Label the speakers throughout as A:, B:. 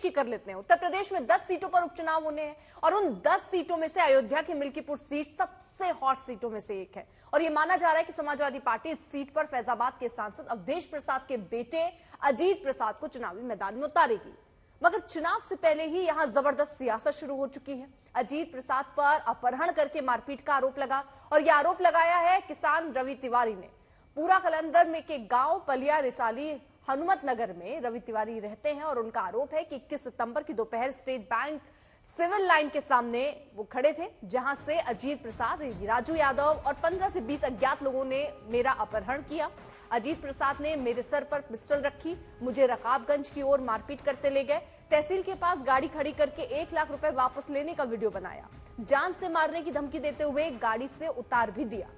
A: की कर लेते हैं। उत्तर प्रदेश में 10 सीटों पर उपचुनाव होने हैं और उन 10 सीटों में से अयोध्या की मिल्कीपुर सीट सबसे हॉट सीटों में से एक है और यह माना जा रहा है कि समाजवादी पार्टी इस सीट पर फैजाबाद के सांसद अवधेश प्रसाद के बेटे अजीत प्रसाद को चुनावी मैदान में उतारेगी। मगर चुनाव से पहले ही यहां जबरदस्त सियासत शुरू हो चुकी है। अजीत प्रसाद पर अपहरण करके मारपीट का आरोप लगा और यह आरोप लगाया है किसान रवि तिवारी ने। पूरा कलंदर में के गांव पलिया रिसाली हनुमत नगर में रवि तिवारी रहते हैं और उनका आरोप है कि 21 सितंबर की दोपहर स्टेट बैंक सिविल लाइन के सामने वो खड़े थे, जहां से अजीत प्रसाद, राजू यादव और 15 से 20 अज्ञात लोगों ने मेरा अपहरण किया। अजीत प्रसाद ने मेरे सर पर पिस्टल रखी, मुझे रकाबगंज की ओर मारपीट करते ले गए। तहसील के पास गाड़ी खड़ी करके 1 लाख रुपए वापस लेने का वीडियो बनाया। जान से मारने की धमकी देते हुए गाड़ी से उतार भी दिया।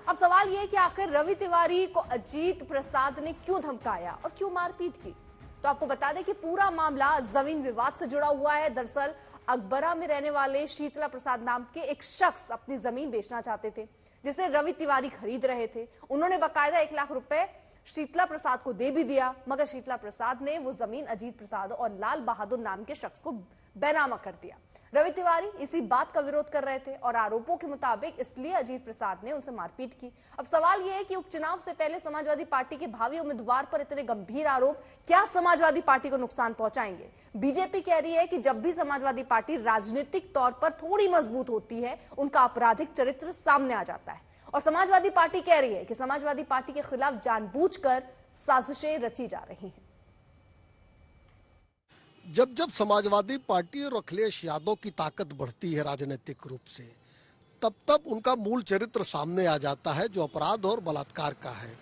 A: अब सवाल यह है कि आखिर रवि तिवारी को अजीत प्रसाद ने क्यों धमकाया और क्यों मारपीट की। तो आपको बता दें कि पूरा मामला जमीन विवाद से जुड़ा हुआ है। दरअसल अकबरा में रहने वाले शीतला प्रसाद नाम के एक शख्स अपनी जमीन बेचना चाहते थे, जिसे रवि तिवारी खरीद रहे थे। उन्होंने बकायदा 1 लाख रुपए शीतला प्रसाद को दे भी दिया, मगर शीतला प्रसाद ने वो जमीन अजीत प्रसाद और लाल बहादुर नाम के शख्स को बेनामा कर दिया। रवि तिवारी इसी बात का विरोध कर रहे थे और आरोपों के मुताबिक इसलिए अजीत प्रसाद ने उनसे मारपीट की। अब सवाल यह है कि उपचुनाव से पहले समाजवादी पार्टी के भावी उम्मीदवार पर इतने गंभीर आरोप क्या समाजवादी पार्टी को नुकसान पहुंचाएंगे। बीजेपी कह रही है कि जब भी समाजवादी पार्टी राजनीतिक तौर पर थोड़ी मजबूत होती है, उनका आपराधिक चरित्र सामने आ जाता है। और समाजवादी पार्टी कह रही है कि समाजवादी पार्टी के खिलाफ जानबूझकर साजिशें रची जा रही हैं।
B: जब जब समाजवादी पार्टी और अखिलेश यादव की ताकत बढ़ती है राजनीतिक रूप से, तब तब उनका मूल चरित्र सामने आ जाता है, जो अपराध और बलात्कार का है।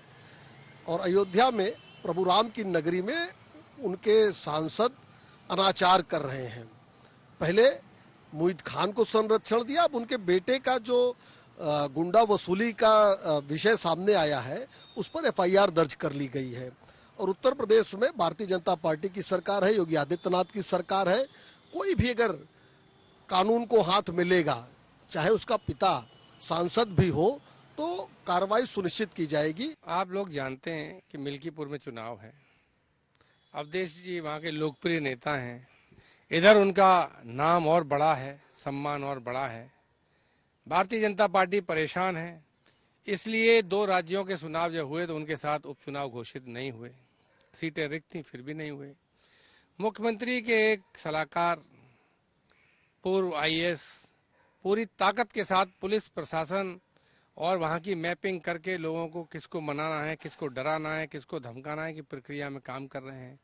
B: और अयोध्या में प्रभु राम की नगरी में उनके सांसद अनाचार कर रहे हैं। पहले मुईद खान को संरक्षण दिया, अब उनके बेटे का जो गुंडा वसूली का विषय सामने आया है, उस पर एफआईआर दर्ज कर ली गई है। और उत्तर प्रदेश में भारतीय जनता पार्टी की सरकार है, योगी आदित्यनाथ की सरकार है। कोई भी अगर कानून को हाथ में लेगा, चाहे उसका पिता सांसद भी हो, तो कार्रवाई सुनिश्चित की जाएगी।
C: आप लोग जानते हैं कि मिल्कीपुर में चुनाव है। अवधेश जी वहाँ के लोकप्रिय नेता हैं। इधर उनका नाम और बड़ा है, सम्मान और बड़ा है। भारतीय जनता पार्टी परेशान है, इसलिए 2 राज्यों के चुनाव जब हुए तो उनके साथ उपचुनाव घोषित नहीं हुए। सीटें रिक्त थी, फिर भी नहीं हुए। मुख्यमंत्री के एक सलाहकार, पूर्व आईएएस, पूरी ताकत के साथ पुलिस प्रशासन और वहाँ की मैपिंग करके लोगों को किसको मनाना है, किसको डराना है, किसको धमकाना है की प्रक्रिया में काम कर रहे हैं।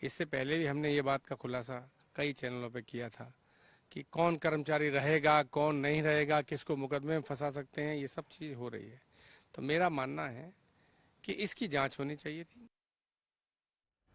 C: इससे पहले भी हमने ये बात का खुलासा कई चैनलों पे किया था कि कौन कर्मचारी रहेगा, कौन नहीं रहेगा, किसको मुकदमे में फंसा सकते हैं, ये सब चीज़ हो रही है। तो मेरा मानना है कि इसकी जांच होनी चाहिए थी।